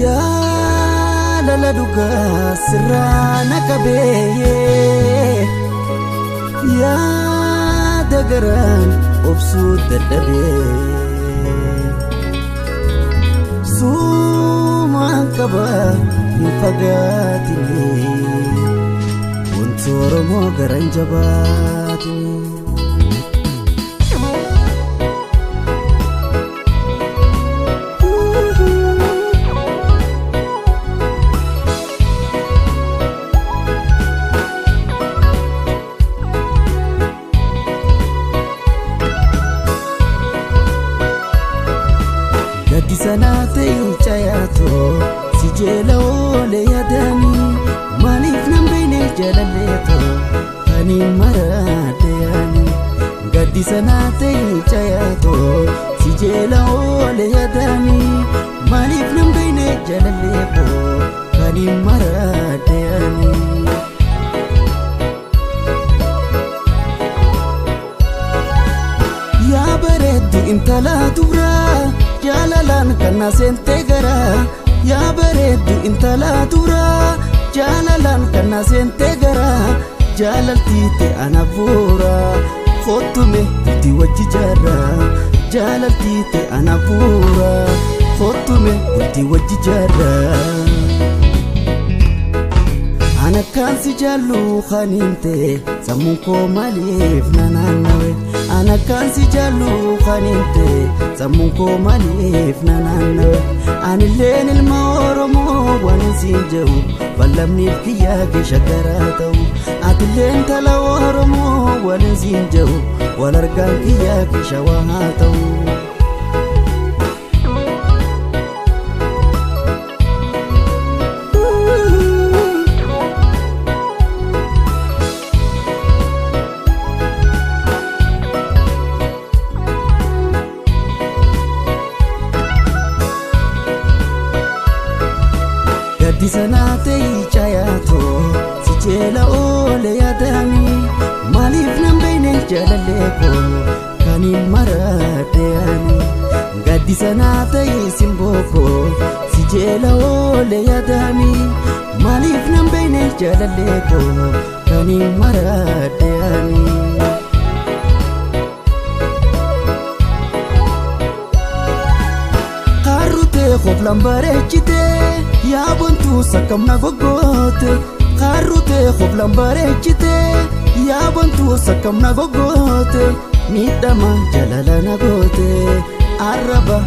jaalala dhugaa sirraa na qabee yaada garaan obsuu dadhabee sumaan qaba hin fagaatine wanti Oromoo garan jabaatine. Gaddi sanate chayato si jela ole yadani malif nambene jalaleto ani marade yani. Gaddi sanate chayato si jela ole yadani malif nambene jalaleto ani marade yani. Ya baredu intala dura jalalan kana sente gara ya baredu intala dura jalalan kana sente gara jalalti te anavura khotume ti wajji jara jalalti te anavura khotume ti wajji jara. Ana kansi jallu khaninte samunko malif nananawe ana kansi jallu khaninte samunko malif nananawe anilleen ilma Oromoo waan sinjau ballamni kiyya ke shakarataw atilleen tala Oromoo waan sinjau wal argaan kiyya ke shawahataw. Gaddi sanate chayato si jela ole yadani malif nambene jalaleko kani marade yani. Gaddi sanate simboko si jela ole yadani malif nambene jalaleko kani marade yani. Karute khoflam barechite ya buntu sakam na gogote karute khoflam barechite ya buntu sakam na gogote midama jalala na gote araba